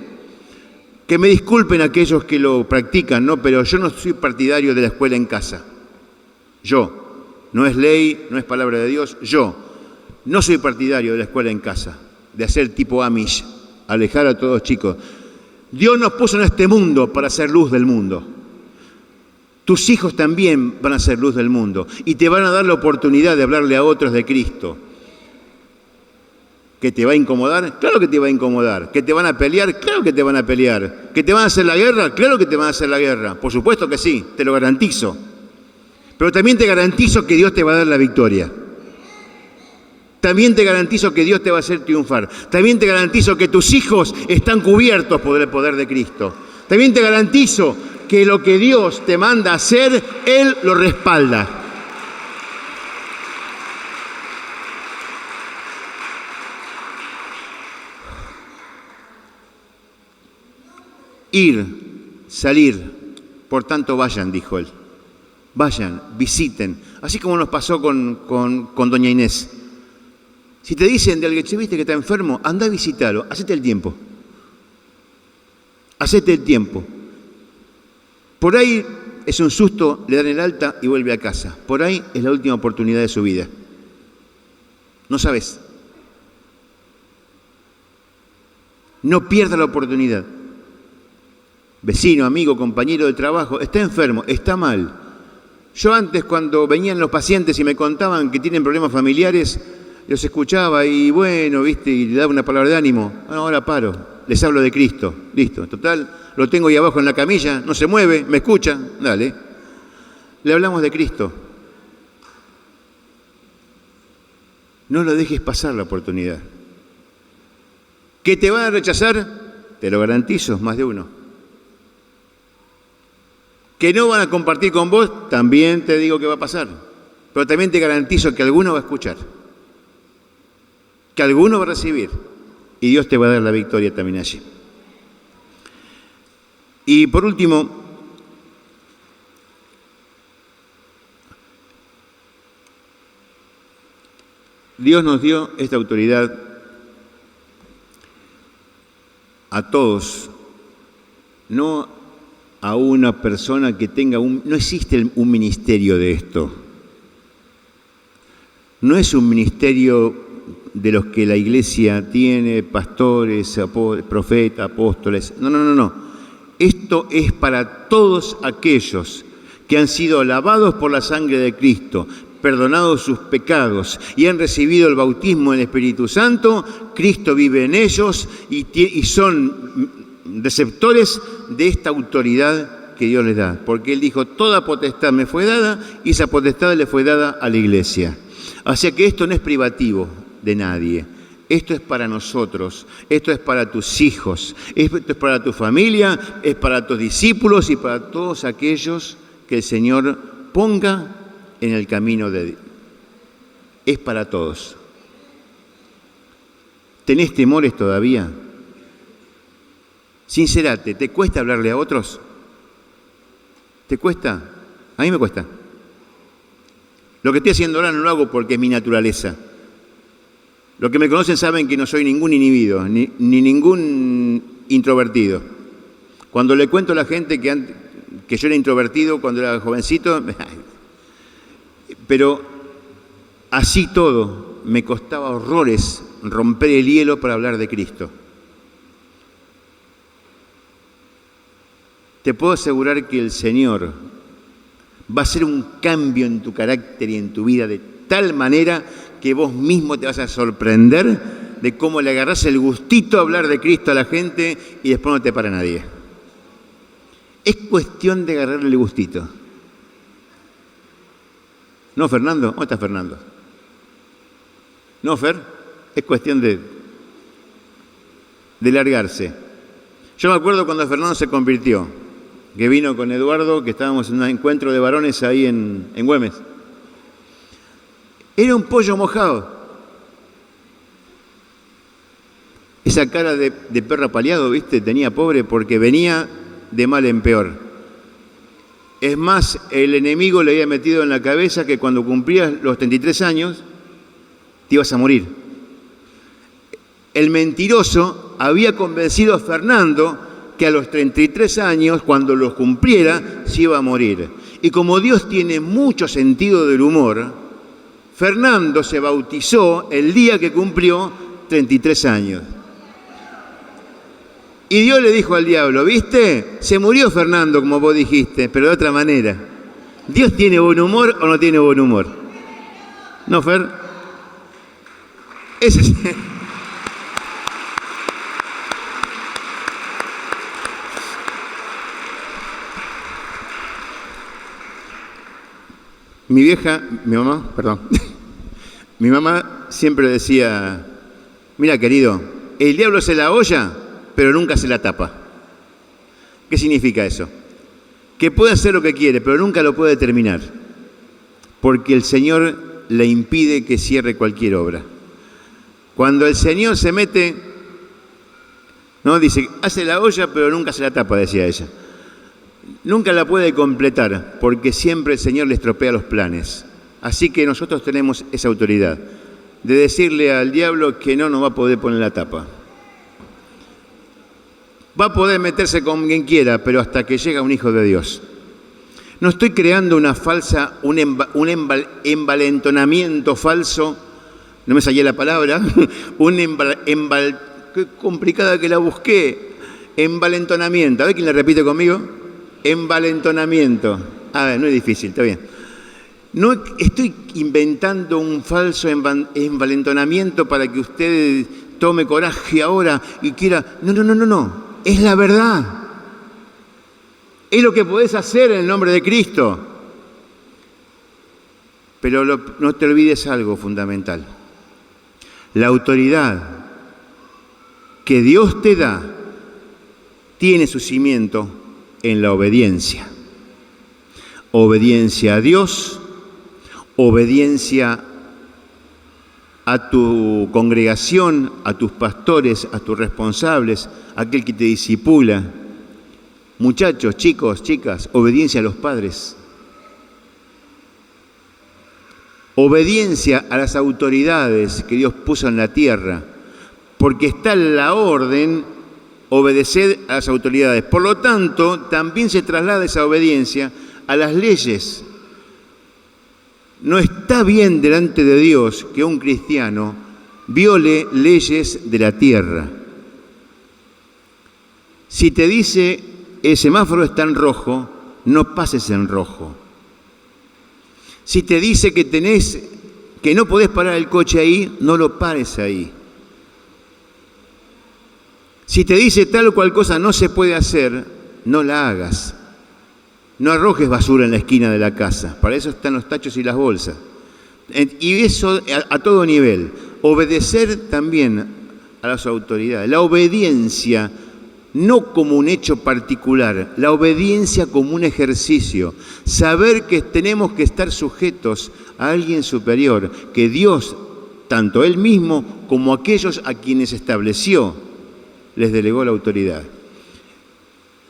Que me disculpen aquellos que lo practican, ¿no? Pero yo no soy partidario de la escuela en casa. Yo. No es ley, no es palabra de Dios. Yo no soy partidario de la escuela en casa, de hacer tipo Amish, alejar a todos los chicos. Dios nos puso en este mundo para ser luz del mundo. Tus hijos también van a ser luz del mundo y te van a dar la oportunidad de hablarle a otros de Cristo. ¿Que te va a incomodar? Claro que te va a incomodar. ¿Que te van a pelear? Claro que te van a pelear. ¿Que te van a hacer la guerra? Claro que te van a hacer la guerra. Por supuesto que sí, te lo garantizo. Pero también te garantizo que Dios te va a dar la victoria. También te garantizo que Dios te va a hacer triunfar. También te garantizo que tus hijos están cubiertos por el poder de Cristo. También te garantizo que lo que Dios te manda a hacer, Él lo respalda. Ir, salir, por tanto vayan, dijo Él. Vayan, visiten, así como nos pasó con doña Inés. Si te dicen de alguien, che, viste que está enfermo, anda a visitarlo, hacete el tiempo. Hacete el tiempo. Por ahí es un susto, le dan el alta y vuelve a casa. Por ahí es la última oportunidad de su vida. No sabes. No pierda la oportunidad. Vecino, amigo, compañero de trabajo, está enfermo, está mal. Yo antes, cuando venían los pacientes y me contaban que tienen problemas familiares, los escuchaba y bueno, viste, y le daba una palabra de ánimo. Bueno, ahora paro, les hablo de Cristo, listo, total, lo tengo ahí abajo en la camilla, no se mueve, me escucha, dale. Le hablamos de Cristo. No lo dejes pasar la oportunidad. ¿Que te van a rechazar? Te lo garantizo, más de uno. Que no van a compartir con vos, también te digo que va a pasar. Pero también te garantizo que alguno va a escuchar. Que alguno va a recibir. Y Dios te va a dar la victoria también allí. Y por último, Dios nos dio esta autoridad a todos, no a una persona que tenga no existe un ministerio de esto. No es un ministerio de los que la iglesia tiene, pastores, profetas, apóstoles. No. Esto es para todos aquellos que han sido lavados por la sangre de Cristo, perdonados sus pecados y han recibido el bautismo en el Espíritu Santo. Cristo vive en ellos y son receptores de esta autoridad que Dios les da, porque Él dijo, toda potestad me fue dada y esa potestad le fue dada a la iglesia. Así que esto no es privativo de nadie, esto es para nosotros, esto es para tus hijos, esto es para tu familia, es para tus discípulos y para todos aquellos que el Señor ponga en el camino de Dios. Es para todos. ¿Tenés temores todavía? Sincerate, ¿te cuesta hablarle a otros? ¿Te cuesta? A mí me cuesta. Lo que estoy haciendo ahora no lo hago porque es mi naturaleza. Los que me conocen saben que no soy ningún inhibido, ni ningún introvertido. Cuando le cuento a la gente que yo era introvertido cuando era jovencito, pero así todo me costaba horrores romper el hielo para hablar de Cristo. Te puedo asegurar que el Señor va a hacer un cambio en tu carácter y en tu vida de tal manera que vos mismo te vas a sorprender de cómo le agarrás el gustito a hablar de Cristo a la gente y después no te para nadie. Es cuestión de agarrarle el gustito. ¿No, Fernando? ¿Dónde está Fernando? ¿No, Fer? Es cuestión de largarse. Yo me acuerdo cuando Fernando se convirtió, que vino con Eduardo, que estábamos en un encuentro de varones ahí en Güemes. Era un pollo mojado. Esa cara de perro apaleado, ¿viste? Tenía pobre porque venía de mal en peor. Es más, el enemigo le había metido en la cabeza que cuando cumplías los 33 años te ibas a morir. El mentiroso había convencido a Fernando que a los 33 años, cuando los cumpliera, se iba a morir. Y como Dios tiene mucho sentido del humor, Fernando se bautizó el día que cumplió 33 años. Y Dios le dijo al diablo, ¿viste? Se murió Fernando, como vos dijiste, pero de otra manera. ¿Dios tiene buen humor o no tiene buen humor? ¿No, Fer? Ese es... mi mamá siempre decía, mira querido, el diablo se la olla, pero nunca se la tapa. ¿Qué significa eso? Que puede hacer lo que quiere, pero nunca lo puede terminar, porque el Señor le impide que cierre cualquier obra. Cuando el Señor se mete, no dice, hace la olla, pero nunca se la tapa, decía ella. Nunca la puede completar, porque siempre el Señor le estropea los planes. Así que nosotros tenemos esa autoridad de decirle al diablo que no nos va a poder poner la tapa. Va a poder meterse con quien quiera, pero hasta que llega un hijo de Dios. No estoy creando una falsa, un envalentonamiento falso, no me salió la palabra, qué complicada que la busqué, envalentonamiento. A ver quién la repite conmigo. Envalentonamiento. A ver, no es difícil, está bien. No estoy inventando un falso envalentonamiento para que usted tome coraje ahora y quiera... No. Es la verdad. Es lo que podés hacer en el nombre de Cristo. Pero no te olvides algo fundamental. La autoridad que Dios te da tiene su cimiento en la obediencia. Obediencia a Dios, obediencia a tu congregación, a tus pastores, a tus responsables, a aquel que te discipula. Muchachos, chicos, chicas, obediencia a los padres. Obediencia a las autoridades que Dios puso en la tierra, porque está en la orden obedecer a las autoridades. Por lo tanto, también se traslada esa obediencia a las leyes. No está bien delante de Dios que un cristiano viole leyes de la tierra. Si te dice el semáforo está en rojo, no pases en rojo. Si te dice que no podés parar el coche ahí, no lo pares ahí. Si te dice tal o cual cosa no se puede hacer, no la hagas. No arrojes basura en la esquina de la casa. Para eso están los tachos y las bolsas. Y eso a todo nivel. Obedecer también a las autoridades. La obediencia no como un hecho particular, la obediencia como un ejercicio. Saber que tenemos que estar sujetos a alguien superior, que Dios, tanto Él mismo como aquellos a quienes estableció, les delegó la autoridad.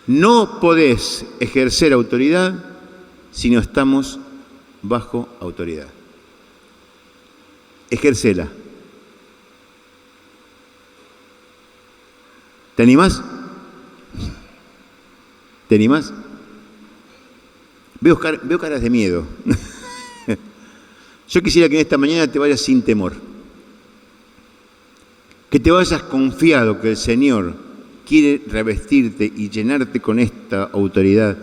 No podés ejercer autoridad si no estamos bajo autoridad. Ejércela. ¿Te animás? ¿Te animás? Veo caras de miedo. Yo quisiera que en esta mañana te vayas sin temor. Que te vayas confiado que el Señor quiere revestirte y llenarte con esta autoridad.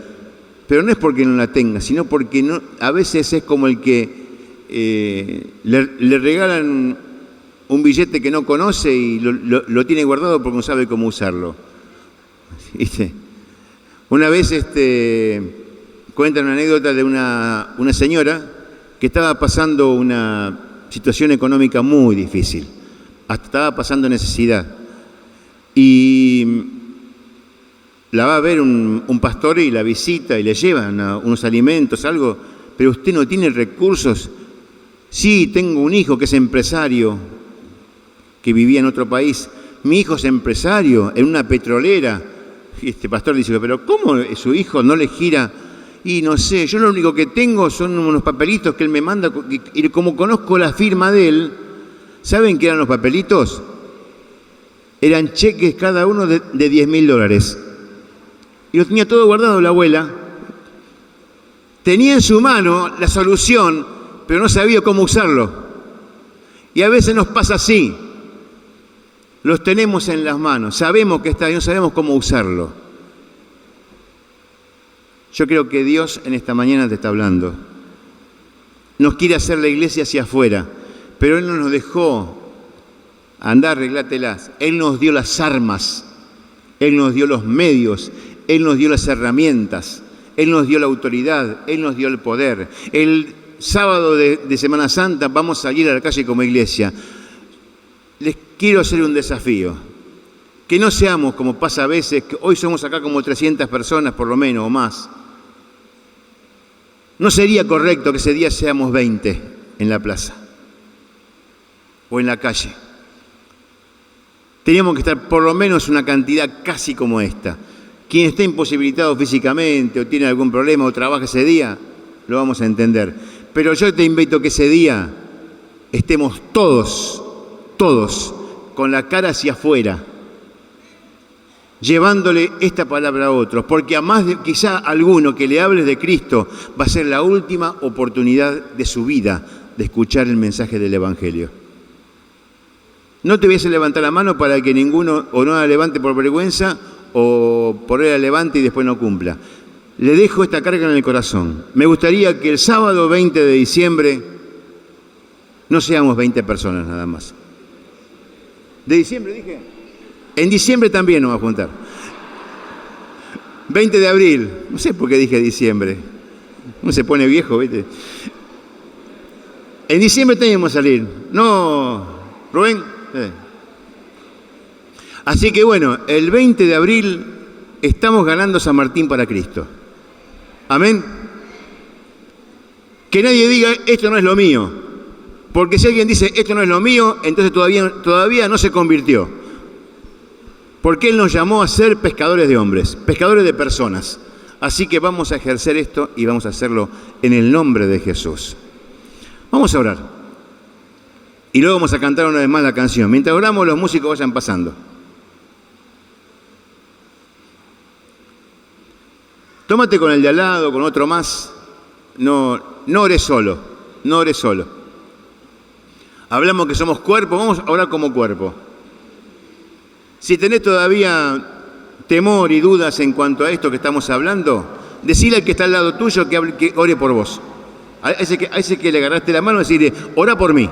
Pero no es porque no la tengas, sino porque no, a veces es como el que le regalan un billete que no conoce y lo tiene guardado porque no sabe cómo usarlo. ¿Viste? Una vez cuentan una anécdota de una señora que estaba pasando una situación económica muy difícil, hasta estaba pasando necesidad. Y la va a ver un pastor y la visita y le llevan unos alimentos, algo, pero usted no tiene recursos. Sí, tengo un hijo que es empresario, que vivía en otro país. Mi hijo es empresario en una petrolera. Y este pastor dice, pero ¿cómo su hijo no le gira? Y no sé, yo lo único que tengo son unos papelitos que él me manda, y como conozco la firma de él, ¿saben qué eran los papelitos? Eran cheques cada uno de $10.000. Y lo tenía todo guardado la abuela. Tenía en su mano la solución, pero no sabía cómo usarlo. Y a veces nos pasa así. Los tenemos en las manos, sabemos que está y no sabemos cómo usarlo. Yo creo que Dios en esta mañana te está hablando. Nos quiere hacer la iglesia hacia afuera, pero Él no nos dejó andar, arreglátelas. Él nos dio las armas, Él nos dio los medios, Él nos dio las herramientas, Él nos dio la autoridad, Él nos dio el poder. El sábado de Semana Santa vamos a salir a la calle como iglesia. Les quiero hacer un desafío. Que no seamos como pasa a veces, que hoy somos acá como 300 personas por lo menos o más. No sería correcto que ese día seamos 20 en la plaza o en la calle. Teníamos que estar por lo menos una cantidad casi como esta. Quien esté imposibilitado físicamente o tiene algún problema o trabaja ese día, lo vamos a entender. Pero yo te invito a que ese día estemos todos con la cara hacia afuera, llevándole esta palabra a otros, porque a más de quizá alguno que le hables de Cristo, va a ser la última oportunidad de su vida de escuchar el mensaje del Evangelio. No te voy a hacer levantar la mano para que ninguno o no la levante por vergüenza o por él la levante y después no cumpla. Le dejo esta carga en el corazón. Me gustaría que el sábado 20 de diciembre no seamos 20 personas nada más. ¿De diciembre dije? En diciembre también nos vamos a juntar. 20 de abril. No sé por qué dije diciembre. Uno se pone viejo, ¿viste? En diciembre teníamos que salir. ¿No, Rubén? Así que bueno, el 20 de abril estamos ganando San Martín para Cristo. Amén. Que nadie diga, esto no es lo mío. Porque si alguien dice, esto no es lo mío, entonces todavía no se convirtió. Porque Él nos llamó a ser pescadores de hombres, pescadores de personas. Así que vamos a ejercer esto y vamos a hacerlo en el nombre de Jesús. Vamos a orar. Y luego vamos a cantar una vez más la canción. Mientras oramos, los músicos vayan pasando. Tómate con el de al lado, con otro más. No ores solo, no ores solo. Hablamos que somos cuerpo, vamos a orar como cuerpo. Si tenés todavía temor y dudas en cuanto a esto que estamos hablando, decile al que está al lado tuyo que ore por vos. A ese que le agarraste la mano, decirle, orá por mí.